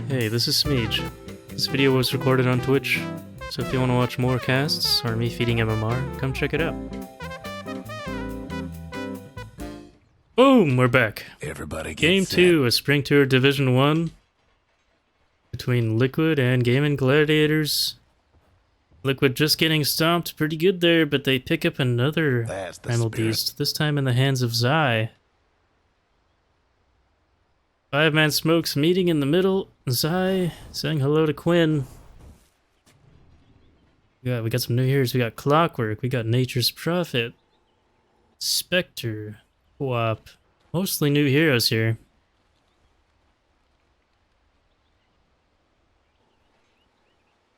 Hey, this is Smeej. This video was recorded on Twitch, so if you want to watch more casts or me feeding MMR, come check it out. Boom! We're back. Everybody Game 2 of Spring Tour Division 1 between Liquid and GAIMIN Gladiators. Liquid just getting stomped pretty good there, but they pick up another Primal Beast, this time in the hands of Zai. Five-man smokes meeting in the middle. Zai saying hello to Quinn. We got some new heroes. We got Clockwork. We got Nature's Prophet. Spectre. Co-op. Mostly new heroes here.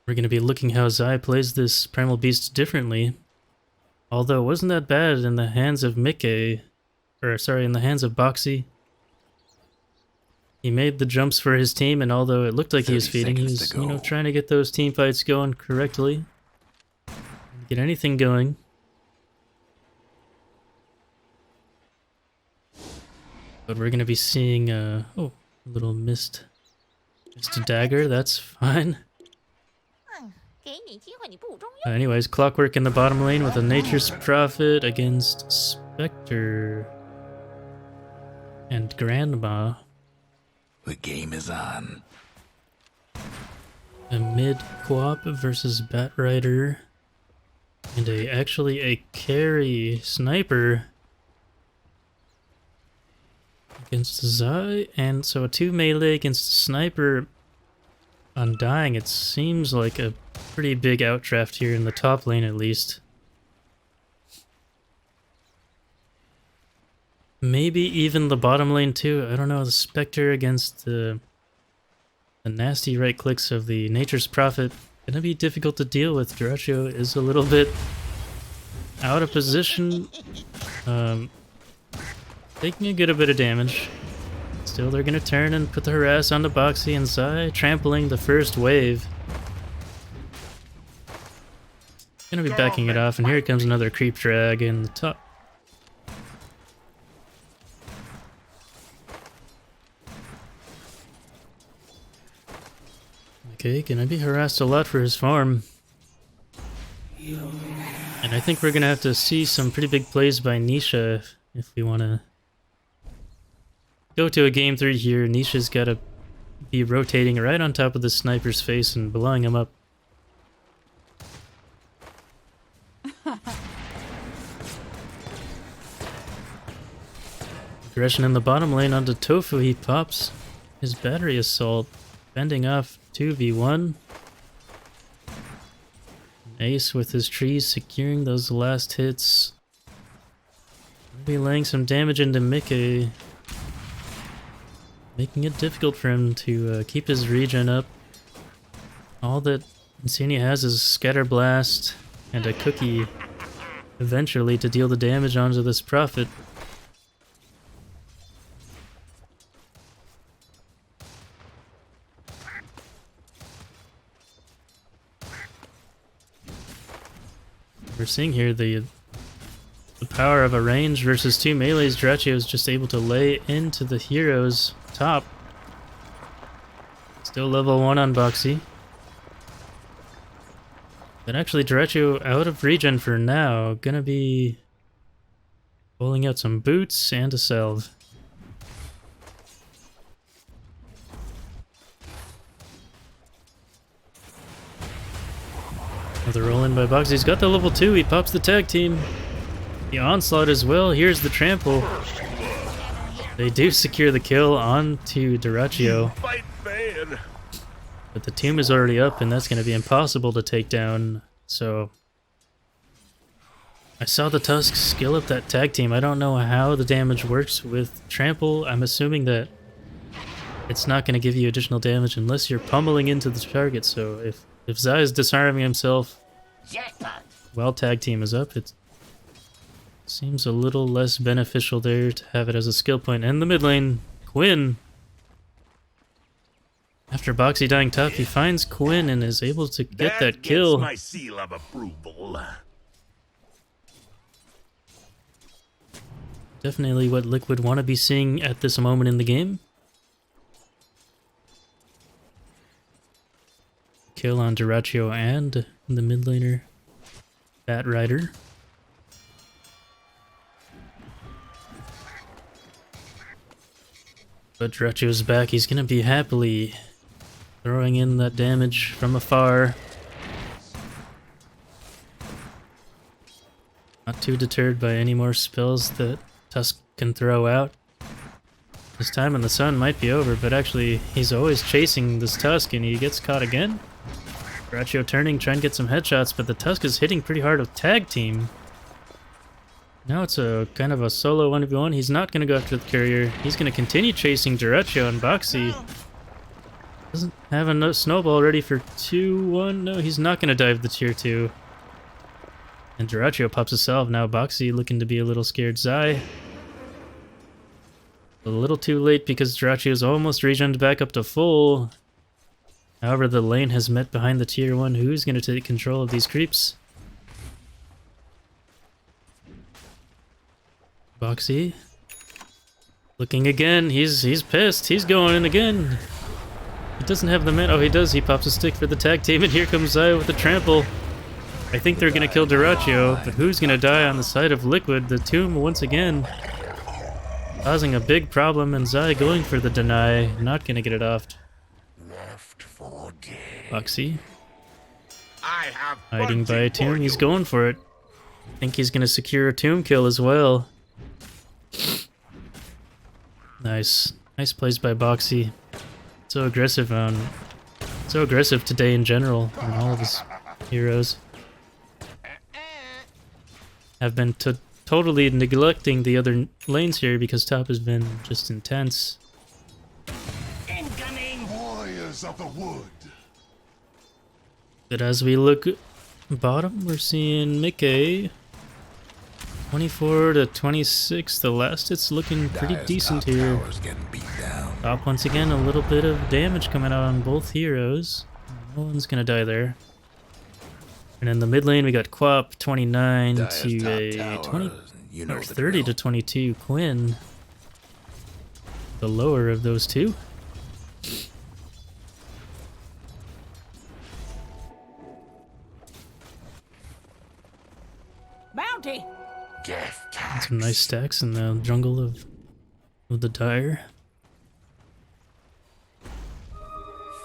We're going to be looking how Zai plays this Primal Beast differently. Although it wasn't that bad in the hands of Mickey. Or sorry, in the hands of Boxy. He made the jumps for his team, and although it looked like he was feeding, he was, trying to get those team fights going correctly. Get anything going. But we're going to be seeing, a little missed dagger, that's fine. Anyways, Clockwork in the bottom lane with a Nature's Prophet against Spectre and Grandma. The game is on. A mid co-op versus Batrider. And actually a carry sniper against Zai. And so a 2 melee against sniper undying. It seems like a pretty big outdraft here in the top lane at least. Maybe even the bottom lane too. I don't know, the Spectre against the nasty right clicks of the Nature's Prophet. Gonna be difficult to deal with. Dyrachyo is a little bit out of position. Taking a good bit of damage. Still, they're gonna turn and put the harass onto Boxy and Zai, trampling the first wave. Gonna be backing it off, and here comes another creep drag in the top. Okay, gonna be harassed a lot for his farm. And I think we're gonna have to see some pretty big plays by Nisha if we wanna go to a game 3 here. Nisha's gotta be rotating right on top of the sniper's face and blowing him up. Aggression in the bottom lane onto Tofu. He pops his battery assault, fending off 2v1. Ace with his trees securing those last hits. Maybe laying some damage into Mickey, making it difficult for him to keep his regen up. All that Insignia has is Scatter Blast and a cookie eventually to deal the damage onto this Prophet. We're seeing here the power of a range versus 2 melees. Dyrachyo is just able to lay into the hero's top. Still level 1 on Boxy. But actually Dyrachyo out of regen for now. Gonna be pulling out some boots and a salve. Another roll in by Boxy. He's got the level 2. He pops the tag team. The onslaught as well. Here's the trample. They do secure the kill onto Dyrachyo. But the tomb is already up, and that's going to be impossible to take down. So I saw the Tusks skill up that tag team. I don't know how the damage works with trample. I'm assuming that it's not going to give you additional damage unless you're pummeling into the target. So if Zai is disarming himself while tag team is up, it seems a little less beneficial there to have it as a skill point. And the mid lane, Quinn. After Boxy dying top, he finds Quinn and is able to get that kill. My seal of approval. Definitely what Liquid want to be seeing at this moment in the game. kill on Dyrachyo and the mid laner, Bat Rider. But Dyrachyo's back, he's gonna be happily throwing in that damage from afar. Not too deterred by any more spells that Tusk can throw out. His time in the sun might be over, but actually he's always chasing this Tusk and he gets caught again. Dyrachyo turning, trying to get some headshots, but the Tusk is hitting pretty hard with tag team. Now it's a kind of a solo 1v1. He's not going to go after the courier. He's going to continue chasing Dyrachyo, and Boxy doesn't have a snowball ready for 2-1. No, he's not going to dive the tier 2. And Dyrachyo pops a salve. Now Boxy looking to be a little scared. Zai a little too late because Dyrachyo is almost regened back up to full. However, the lane has met behind the tier 1. Who's going to take control of these creeps? Boxy looking again. He's pissed. He's going in again. He doesn't have the man. Oh, he does. He pops a stick for the tag team, and here comes Zai with the trample. I think they're gonna kill Dyrachyo, but who's gonna die on the side of Liquid? The tomb once again causing a big problem, and Zai going for the deny. Not gonna get it off. Boxy hiding by a tomb. He's going for it. I think he's gonna secure a tomb kill as well. Nice plays by Boxy. So aggressive today in general on all of his heroes. Have been totally neglecting the other lanes here because top has been just intense. Incoming warriors of the wood. But as we look bottom, we're seeing Mickey 24 to 26. The last it's looking pretty decent here. Top once again, a little bit of damage coming out on both heroes. No one's gonna die there. And in the mid lane, we got Quap 29 to a 20 or 30 to 22 Quinn. The lower of those two. Bounty. Some nice stacks in the jungle of the Dire.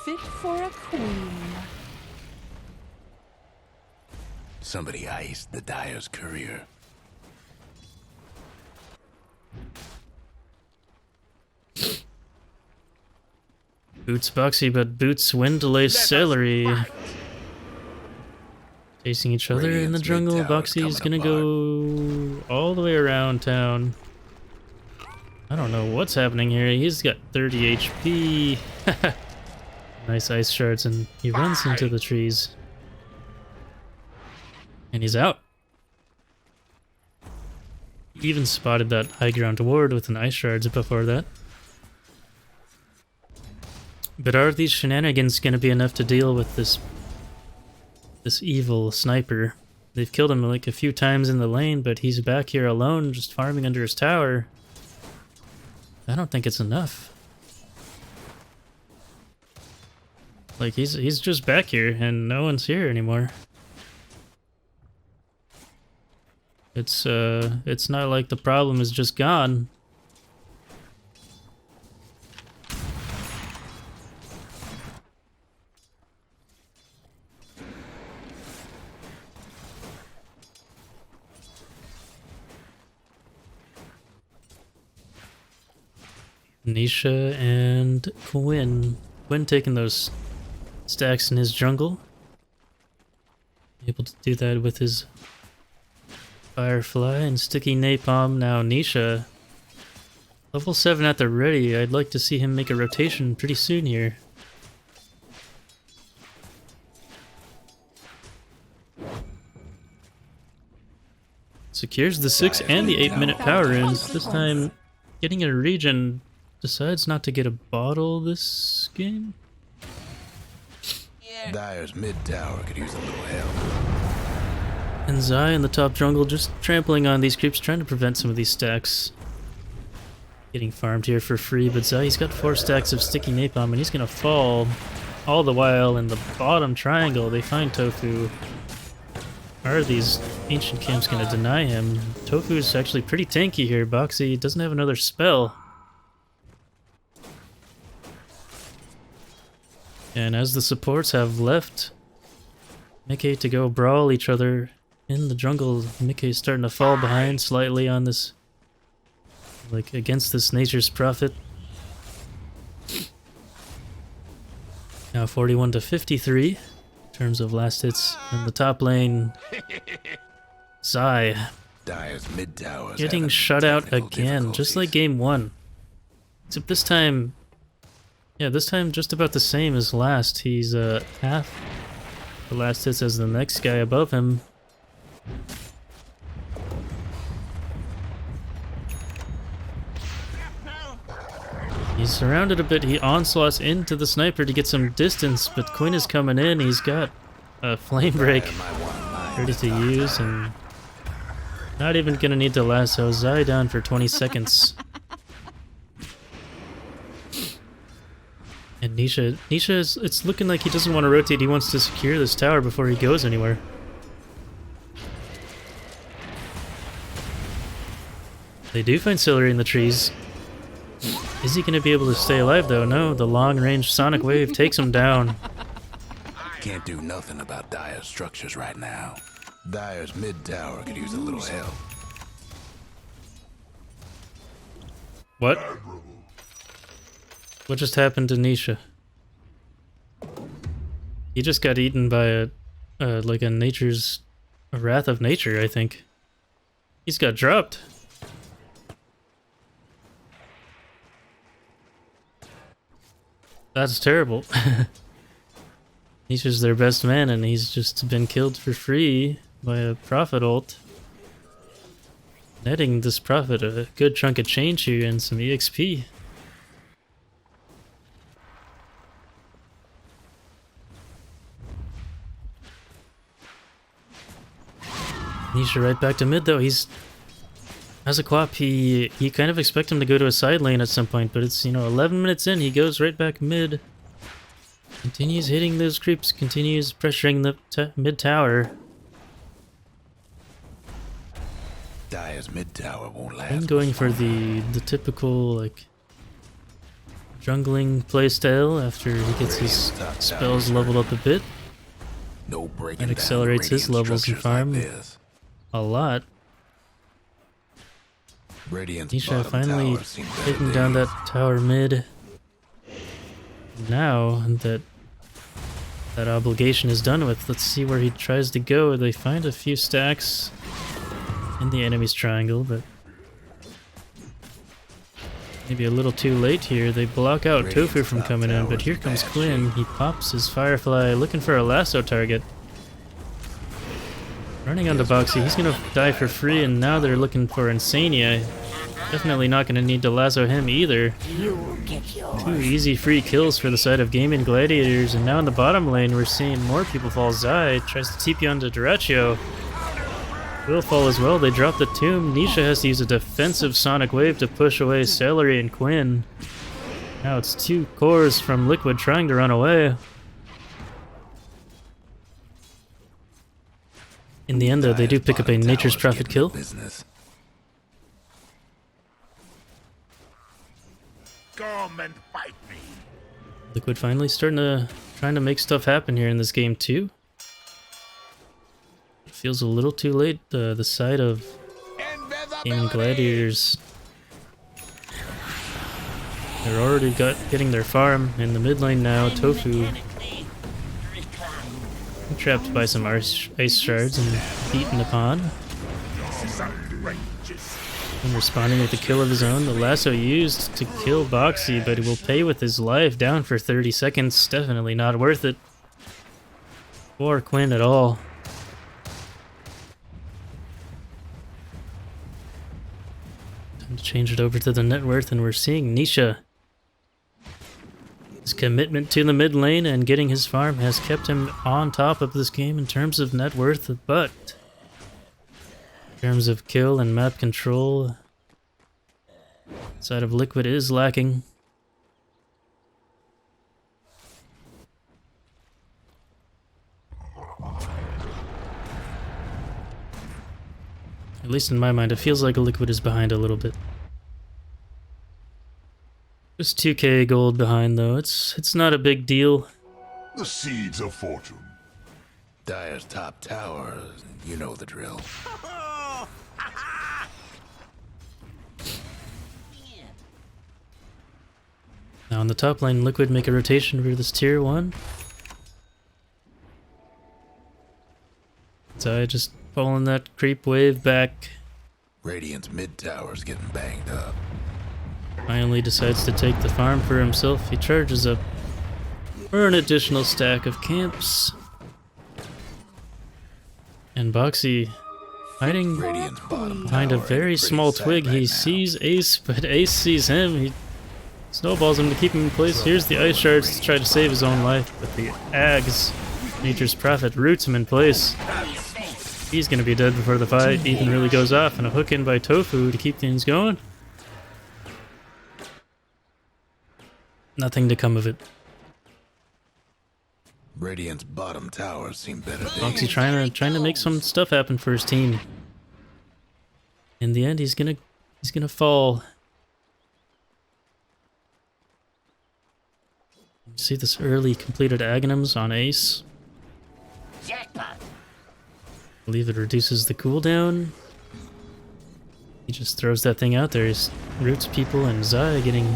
Fit for a queen. Somebody iced the Dire's courier. Boots Boxy, but Boots wind delay celery. Facing each other in the jungle. Boxy is gonna go all the way around town. I don't know what's happening here. He's got 30 HP. Nice ice shards, and he runs into the trees. And he's out. He even spotted that high ground ward with an ice shards before that. But are these shenanigans going to be enough to deal with this evil sniper? They've killed him like a few times in the lane, but he's back here alone, just farming under his tower. I don't think it's enough. Like he's just back here and no one's here anymore. It's not like the problem is just gone. Nisha and Quinn. Quinn taking those stacks in his jungle. Able to do that with his Firefly and Sticky Napalm. Now Nisha, level 7 at the ready. I'd like to see him make a rotation pretty soon here. Secures the 6 and the 8-minute power runes. This time getting a regen. Decides not to get a bottle this game. Dire's mid tower could use a little help. And Zai in the top jungle just trampling on these creeps, trying to prevent some of these stacks getting farmed here for free. But Zai, he's got 4 stacks of Sticky Napalm and he's gonna fall. all the while in the bottom triangle, they find Tofu. Are these ancient camps going to deny him? Tofu is actually pretty tanky here. Boxy doesn't have another spell. And as the supports have left Mickey to go brawl each other in the jungle, Mickey's starting to fall behind slightly on this, like against this nature's prophet. Now 41 to 53 in terms of last hits in the top lane. Zai Dire's mid towers getting shut out again, just like game 1. Except this time, yeah, this time just about the same as last. He's half the last hits as the next guy above him. He's surrounded a bit. He onslaughts into the sniper to get some distance, but Quinn is coming in. He's got a flame break ready to use, and not even gonna need to lasso. Zai down for 20 seconds. And Nisha is, it's looking like he doesn't want to rotate. He wants to secure this tower before he goes anywhere. They do find Celery in the trees. Is he going to be able to stay alive though? No, the long-range sonic wave takes him down. Can't do nothing about Dire's structures right now. Dire's mid tower could use a little help. What? What just happened to Nisha? He just got eaten by a wrath of nature, I think. He's got dropped. That's terrible. Nisha's their best man, and he's just been killed for free by a Prophet ult. Netting this Prophet a good chunk of change here and some EXP. Nisha right back to mid though. He's as a quap, you kind of expect him to go to a side lane at some point, but it's, 11 minutes in, he goes right back mid. Continues hitting those creeps, continues pressuring the mid tower. Dire's mid tower won't last. And going for the typical like jungling playstyle after he gets his spells leveled up a bit. No breaking That accelerates his down levels in structures farm like this. a lot. Radiant's Nisha bottom finally tower seems better taking than down you. that tower mid. Now that obligation is done with, let's see where he tries to go. They find a few stacks in the enemy's triangle, but maybe a little too late here. They block out Tofu from coming in, but here comes Quinn. He pops his Firefly, looking for a lasso target. Running onto Boxy, he's gonna die for free, and now they're looking for Insania. Definitely not gonna need to lasso him either. Two easy free kills for the side of GAIMIN Gladiators, and now in the bottom lane we're seeing more people fall. Zai tries to TP onto Duraccio. Will fall as well. They drop the tomb. Nisha has to use a defensive sonic wave to push away Celery and Quinn. Now it's two cores from Liquid trying to run away. In the end though, they do pick up a Nature's Prophet kill. Business. Come and fight me. Liquid finally trying to make stuff happen here in this game too. It feels a little too late. The side of GAIMIN Gladiators, they're already getting their farm in the mid lane now. Tofu trapped by some ice shards and beaten upon. And responding with a kill of his own. The lasso used to kill Boxy, but he will pay with his life. Down for 30 seconds. Definitely not worth it for Quinn at all. Time to change it over to the net worth, and we're seeing Nisha. His commitment to the mid lane and getting his farm has kept him on top of this game in terms of net worth, but in terms of kill and map control, side of Liquid is lacking. At least in my mind, it feels like Liquid is behind a little bit. Just 2k gold behind though, it's not a big deal. The seeds of fortune. Dire's top tower, you know the drill. Now on the top lane, Liquid make a rotation for this tier 1. So I just pulling that creep wave back. Radiant's mid tower's getting banged up. Finally decides to take the farm for himself. He charges up for an additional stack of camps. And Boxy hiding Radiant's bottom behind a tower very ain't pretty small sight twig. right He now. sees Ace, but Ace sees him. He snowballs him to keep him in place. Here's the ice shards to try to save his own life, but the Ags, Nature's Prophet, roots him in place. He's gonna be dead before the fight even really goes off, and a hook in by Tofu to keep things going. Nothing to come of it. Radiant's bottom tower seem better Boxy days. trying to make some stuff happen for his team. In the end, he's gonna fall. See this early completed Aghanims on Ace. Jackpot. I believe it reduces the cooldown. He just throws that thing out there. He roots people, and Zai getting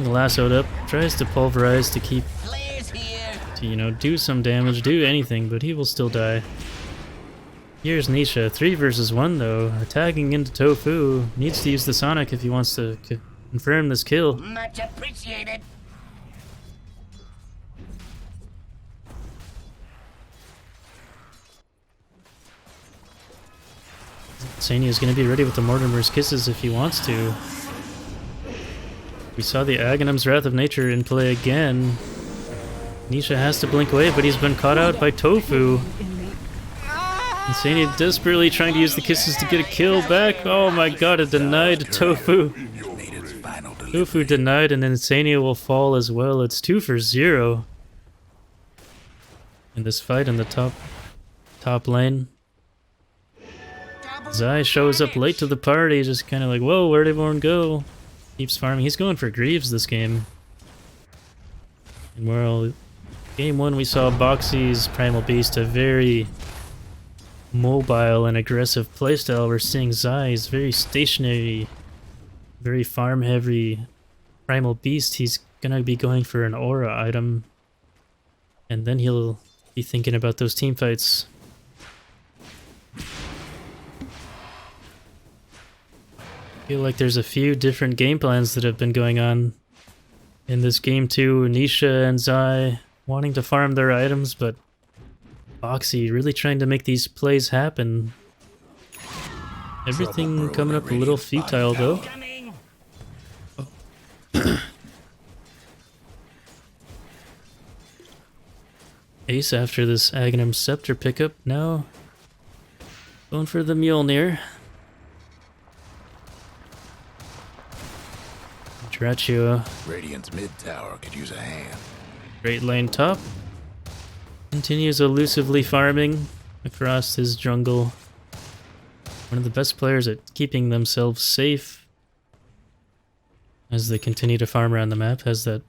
lassoed up. Tries to pulverize to keep, Players here. to, you know, do some damage, do anything, but he will still die. Here's Nisha, 3 versus 1 though, attacking into Tofu. Needs to use the Sonic if he wants to confirm this kill. Much appreciated. Sania is going to be ready with the Mortimer's Kisses if he wants to. We saw the Aghanim's Wrath of Nature in play again. Nisha has to blink away, but he's been caught out by Tofu. Sania desperately trying to use the kisses to get a kill back. Oh my god, it denied Tofu. Made its final delivery. Tofu denied, and then Sania will fall as well. It's 2 for 0 in this fight in the top lane. Zai shows up late to the party, just kind of like, whoa, where'd everyone go? Keeps farming. He's going for Greaves this game. And well, game 1 we saw Boxy's Primal Beast, a very mobile and aggressive playstyle. We're seeing Zai's very stationary, very farm heavy Primal Beast. He's gonna be going for an aura item, and then he'll be thinking about those team fights. I feel like there's a few different game plans that have been going on in this game too. Nisha and Zai wanting to farm their items, but Boxy really trying to make these plays happen. Everything Trouble coming up a brewing little at Radiant's futile though. Coming. Ace after this Aghanim Scepter pickup, now going for the Mjolnir. Dracula, Radiant's mid tower could use a hand. great lane top. Continues elusively farming across his jungle. One of the best players at keeping themselves safe as they continue to farm around the map. Has that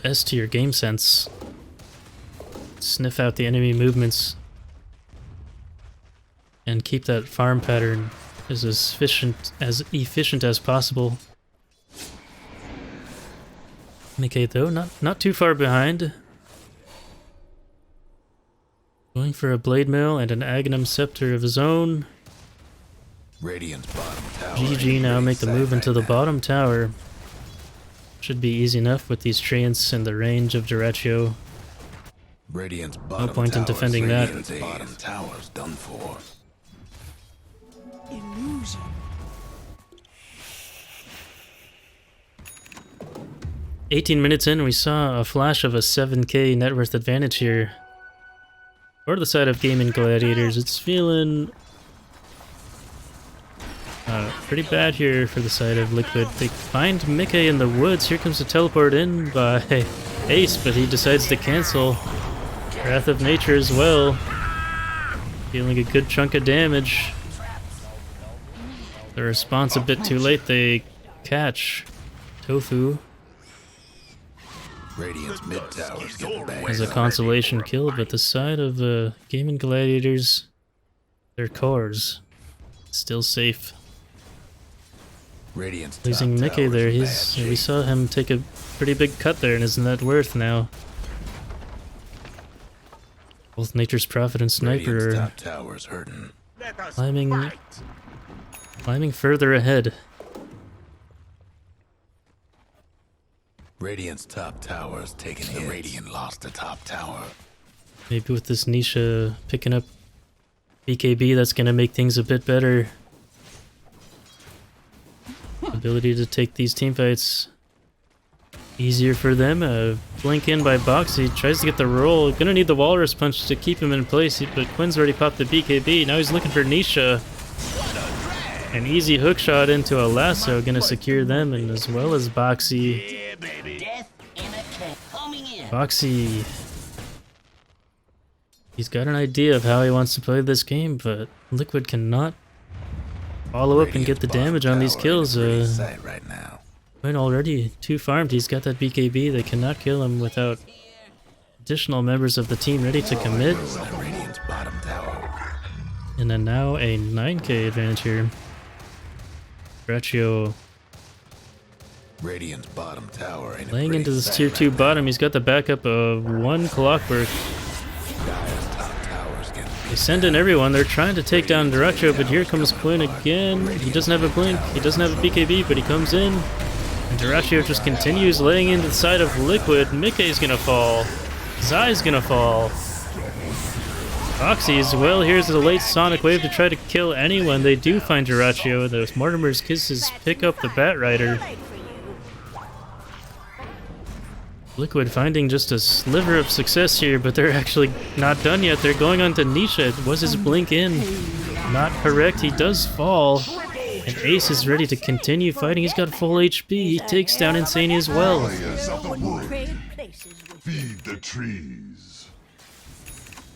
S tier game sense. Sniff out the enemy movements and keep that farm pattern as efficient as possible. Nikkei though, not too far behind. Going for a Blade Mail and an Aghanim Scepter of his own. Radiant's bottom tower. GG ain't now pretty make the sight move into right the now. bottom tower. Should be easy enough with these treants and the range of Duraccio. Radiant's bottom point in tower's defending that. Radiant's bottom tower's done for. Illusion. "18 minutes in, we saw a flash of a 7k net worth advantage here. For the side of GAIMIN Gladiators, it's feeling pretty bad here for the side of Liquid. They find Mickey in the woods. Here comes a teleport in by Ace, but he decides to cancel Wrath of Nature as well. dealing a good chunk of damage. The response a bit too late. They catch Tofu Radiant's mid tower's getting banged as a up. consolation kill, but the side of GAIMIN Gladiators, their cores, still safe. Radiant's top Losing Mickey tower's there, in we bad shape. saw him take a pretty big cut there in his net worth now. Both Nature's Prophet and Sniper Radiant's are top tower's hurting. climbing further ahead. Radiant's top tower's taking hits. The Radiant lost the top tower. Maybe with this Nisha picking up BKB, that's going to make things a bit better. Ability to take these teamfights easier for them. Blink in by Boxy, tries to get the roll. Gonna need the Walrus Punch to keep him in place, but Quinn's already popped the BKB. Now he's looking for Nisha. An easy hook shot into a lasso, gonna secure them, and as well as Boxy. Death in a can coming in. Boxy, he's got an idea of how he wants to play this game, but Liquid cannot follow up and get the damage on these kills. Right now. Quinn already 2 farmed, he's got that BKB, they cannot kill him without additional members of the team ready to commit. Radiant's bottom tower. And then now a 9k advantage here. Braccio Radiant's bottom tower ain't laying into this sight tier 2 right bottom, he's got the backup of 1 Clockwork. now. Dire's top tower's getting They send in everyone, they're trying to take down Braccio, but here comes Quinn again. He doesn't have a blink, he doesn't have a BKB, but he comes in. And Braccio just continues laying into the side of Liquid. Mickey's gonna fall. Zai's gonna fall. Boxy as well. Here's a late Sonic Wave to try to kill anyone. They do find Braccio. The Mortimer's Kisses pick up the Bat Rider. Liquid finding just a sliver of success here, but they're actually not done yet. They're going on to Nisha. Was his blink in? Not correct. He does fall. And Ace is ready to continue fighting. He's got full HP. He takes down Insane as well. Warriors of the wood, feed the trees.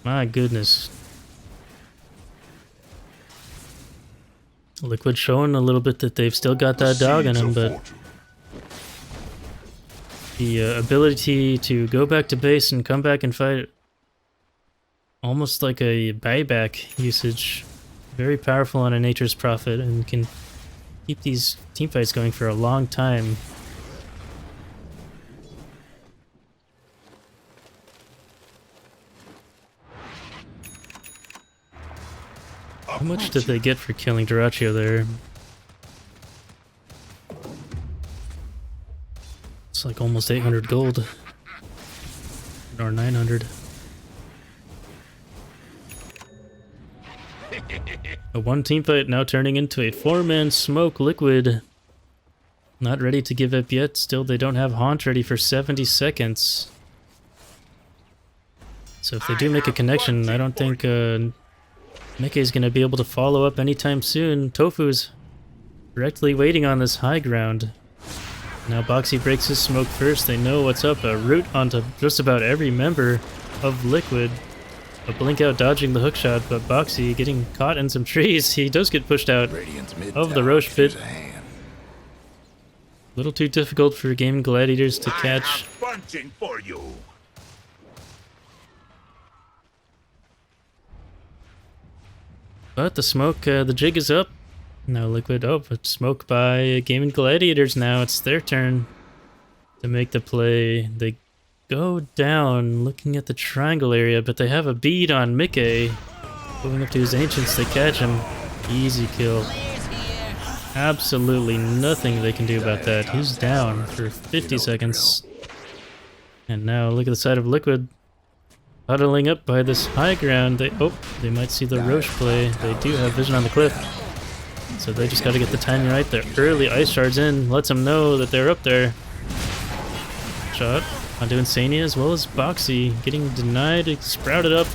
My goodness. Liquid showing a little bit that they've still got that dog in Seeds them, of but fortune. the ability to go back to base and come back and fight, almost like a buyback usage. Very powerful on a Nature's Prophet and can keep these teamfights going for a long time. How much did they get for killing Braccio there? It's like almost 800 gold. Or 900. A 1 team fight now turning into a 4-man smoke. Liquid not ready to give up yet. Still, they don't have Haunt ready for 70 seconds. So if they do make a connection, I don't think Mickey is going to be able to follow up anytime soon. Tofu's directly waiting on this high ground. Now Boxy breaks his smoke first. They know what's up. A root onto just about every member of Liquid. A blink out dodging the hookshot, but Boxy getting caught in some trees. He does get pushed out of the Roche pit. Little too difficult for GAIMIN Gladiators to catch. Punching for you. But the smoke, the jig is up. Now Liquid, but smoke by GAIMIN Gladiators now. It's their turn to make the play. They go down looking at the triangle area, but they have a bead on Mickey. Going up to his Ancients, they catch him. Easy kill. Absolutely nothing they can do about that. He's down for 50 seconds. And now look at the side of Liquid. Huddling up by this high ground. They might see the Roche play. They do have vision on the cliff. So they just gotta get the timing right. The early Ice Shards in lets them know that they're up there. Shot onto Insania as well as Boxy. Getting denied, sprouted up.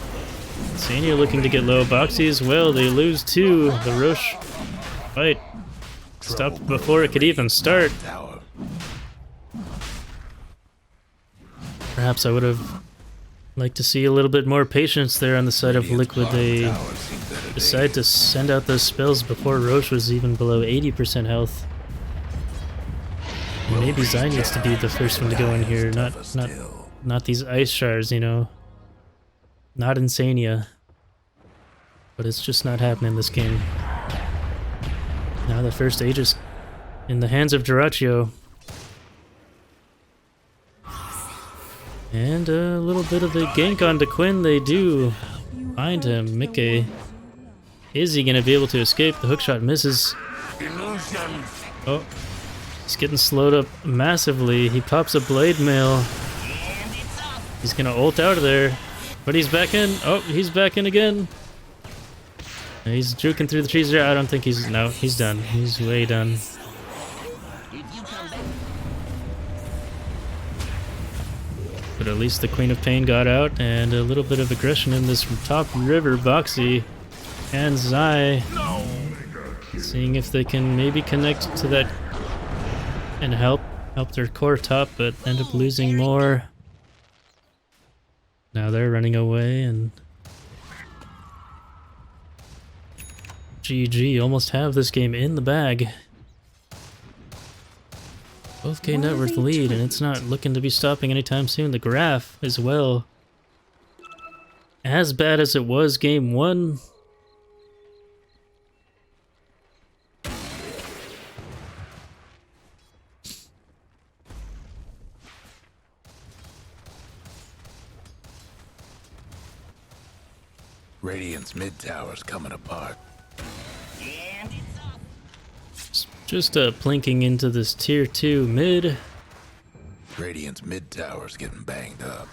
Insania looking to get low. Boxy as well. They lose 2. The Roche fight stopped before it could even start. Perhaps I would have Like to see a little bit more patience there on the side of Liquid. They decided to send out those spells before Roche was even below 80% health. And maybe Zai needs to be the first one to go in here, not these ice shards, you know. Not Insania. But it's just not happening this game. Now the first Aegis in the hands of Duraccio. And a little bit of a gank onto Quinn, they do find him. Mickey. Is he going to be able to escape? The hookshot misses. Oh, he's getting slowed up massively. He pops a blade mail. He's going to ult out of there. But he's back in. Oh, he's back in again. He's juking through the trees there. I don't think he's... No, he's done. He's way done. But at least the Queen of Pain got out, and a little bit of aggression in this top river. Boxy and Zai seeing if they can maybe connect to that and help their core top, but end up losing more. Now they're running away, and GG almost have this game in the bag. Both gain net worth lead, and it's not looking to be stopping anytime soon. The graph as well. As bad as it was game 1. Radiant's mid tower's coming apart. Just plinking into this tier 2 mid. Radiant's mid tower's getting banged up.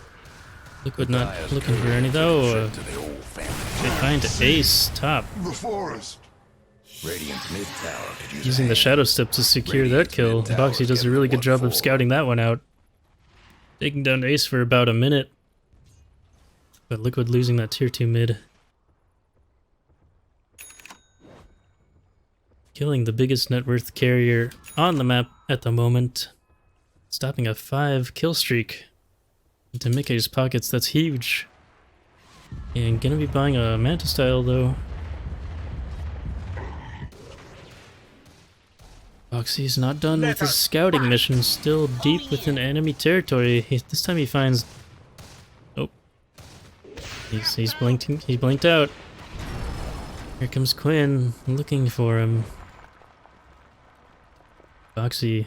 Liquid not looking for any though. They find Ace top. The forest. Radiant's mid tower could use using the shadow step to secure that kill. Boxy does a really good job of scouting that one out. Taking down Ace for about a minute. But Liquid losing that tier 2 mid. Killing the biggest net worth carrier on the map at the moment. Stopping a 5 kill streak into Mickey's pockets. That's huge. And gonna be buying a Manta style though. Boxy's not done with his scouting mission. Still deep within enemy territory. This time he finds... Oh. He's blinking. He blinked out. Here comes Quinn looking for him. Boxy.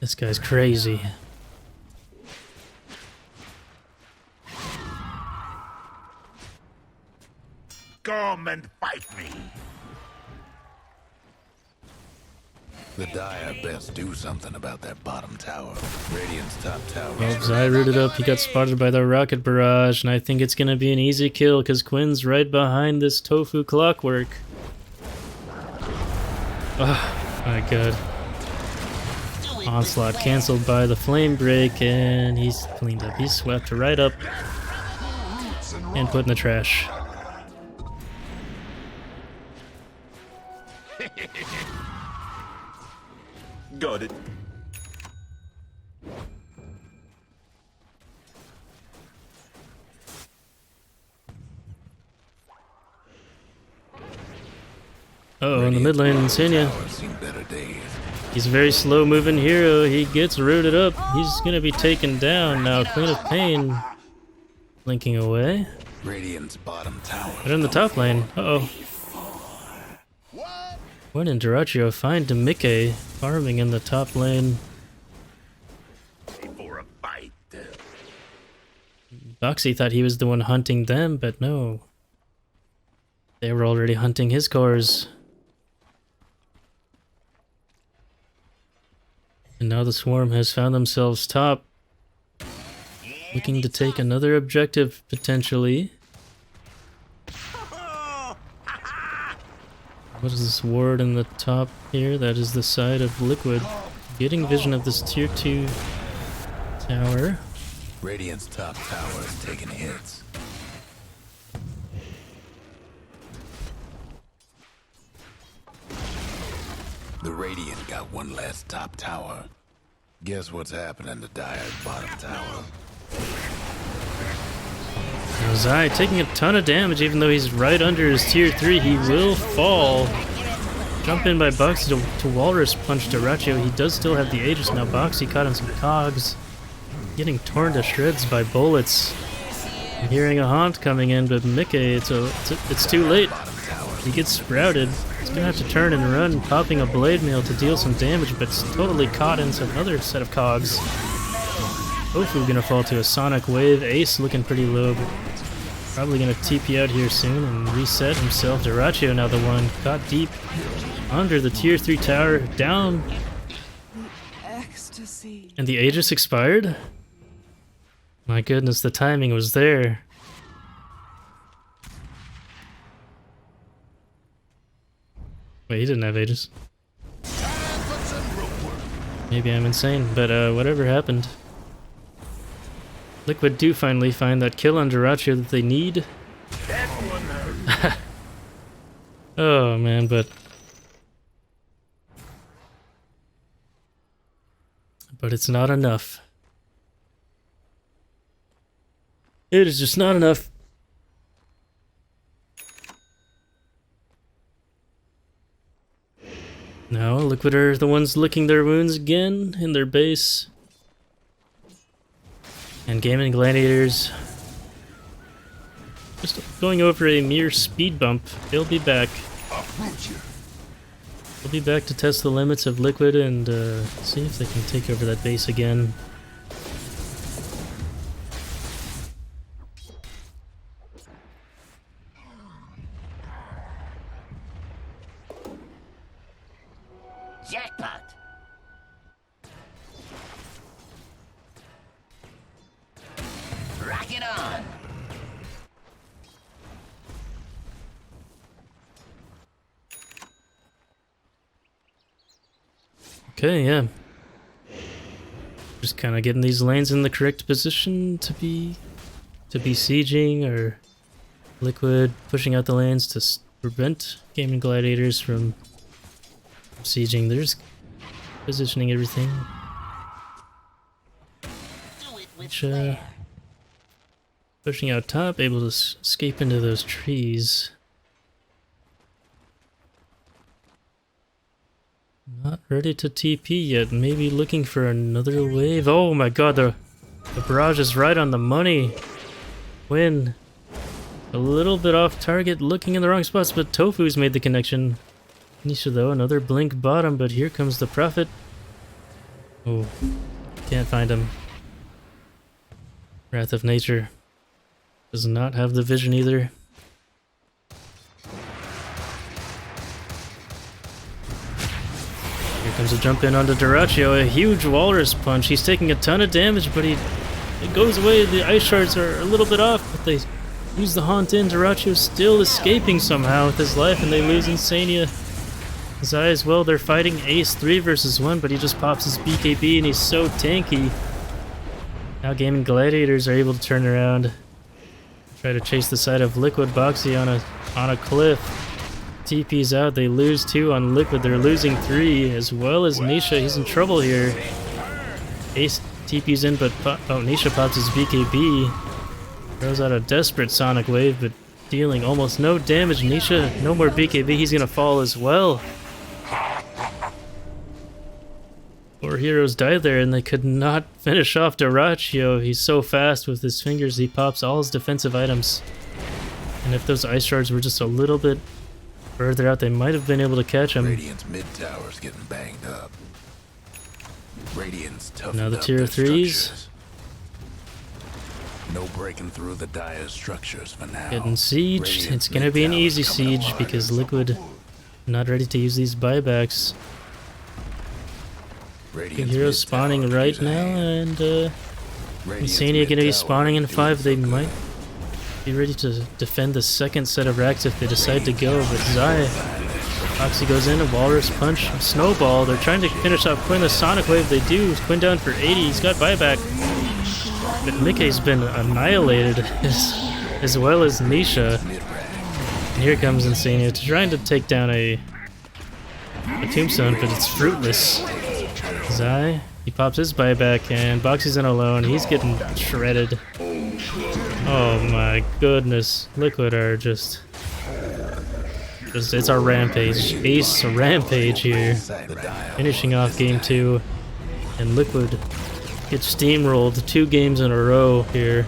This guy's crazy. Come and fight me. The Dire best do something about that bottom tower. Radiant's top tower. Well, Zai rooted up. He got spotted by the rocket barrage, and I think it's gonna be an easy kill because Quinn's right behind this tofu clockwork. Oh my god. Onslaught cancelled by the flame break, and he's cleaned up. He's swept right up and put in the trash. Got it. Uh-oh, in the mid lane, Insania. He's a very slow moving hero. He gets rooted up. He's gonna be taken down now. Queen of Pain blinking away. Radiant's bottom tower. But in the top lane, uh-oh. When in Duraccio find Mickey farming in the top lane. For a fight. Boxy thought he was the one hunting them, but no. They were already hunting his cores. And now the Swarm has found themselves top. Looking to take another objective, potentially. What is this ward in the top here? That is the side of Liquid. Getting vision of this tier 2 tower. Radiant's top tower is taking hits. The Radiant got one last top tower. Guess what's happening to Dire's bottom tower? Now Zai taking a ton of damage, even though he's right under his tier 3. He will fall. Jump in by Boxy to Walrus Punch Dyrachyo. He does still have the Aegis now. Boxy caught him some cogs. Getting torn to shreds by bullets. I'm hearing a haunt coming in, but Mickey, it's too late. He gets sprouted. He's gonna have to turn and run, popping a blade mail to deal some damage, but it's totally caught in another set of cogs. Tofu gonna fall to a Sonic Wave. Ace looking pretty low, but probably gonna TP out here soon and reset himself. Dyrachyo now the one caught deep under the tier 3 tower, down. Ecstasy. And the Aegis expired? My goodness, the timing was there. Wait, he didn't have Aegis. Maybe I'm insane, but whatever happened. Liquid do finally find that kill on Dyrachyo that they need. Oh man, but it's not enough. It is just not enough. Now, Liquid are the ones licking their wounds again in their base. And GAIMIN Gladiators just going over a mere speed bump. They'll be back. They'll be back to test the limits of Liquid and see if they can take over that base again. Jackpot. Rock it on. Okay, yeah. Just kind of getting these lanes in the correct position to be sieging, or Liquid pushing out the lanes to prevent GAIMIN Gladiators from sieging. They're just positioning everything. Do it with Which, flair. pushing out top, able to escape into those trees. Not ready to TP yet. Maybe looking for another wave. Oh my god, the barrage is right on the money. Win. A little bit off target, looking in the wrong spots, but Tofu's made the connection. Nisha though, another blink bottom, but here comes the Prophet. Oh, can't find him. Wrath of Nature does not have the vision either. Here comes a jump in onto Dyrachyo, a huge Walrus Punch. He's taking a ton of damage, but it goes away. The ice shards are a little bit off, but they use the haunt in. Dyrachyo's still escaping somehow with his life, and they lose Insania. Zai as well, they're fighting Ace 3 versus 1, but he just pops his BKB and he's so tanky. Now GAIMIN Gladiators are able to turn around. Try to chase the side of Liquid. Boxy on a cliff. TP's out, they lose 2 on Liquid, they're losing 3, as well as Nisha. He's in trouble here. Ace TP's in, but Nisha pops his BKB. Throws out a desperate Sonic Wave, but dealing almost no damage. Nisha, no more BKB, he's gonna fall as well. 4 heroes died there, and they could not finish off Dyrachyo. He's so fast with his fingers, he pops all his defensive items. And if those ice shards were just a little bit further out, they might have been able to catch him. Radiant's mid tower's getting banged up. Radiant's toughened Now the up tier their 3s. structures. No breaking through the dire structures for now. Getting sieged. Radiant's It's gonna be an mid easy tower's coming siege apart. because Liquid not ready to use these buybacks. Good Radiant's heroes mid spawning tower right could use a now, hand. and Radiant's Insania mid gonna be tower spawning in could 5. use They some might good. be ready to defend the second set of racks if they decide to go, but Zai. Foxy goes in, a Walrus Punch, a Snowball. They're trying to finish off Quinn, the Sonic Wave. They do. Quinn down for 80. He's got buyback. But Mickey's been annihilated, as well as Nisha. And here comes Insania trying to take down a tombstone, but it's fruitless. Zai He pops his buyback and Boxy's in alone. He's getting shredded. Oh my goodness. Liquid are just it's our rampage. Ace rampage here. Finishing off game 2. And Liquid gets steamrolled 2 games in a row here.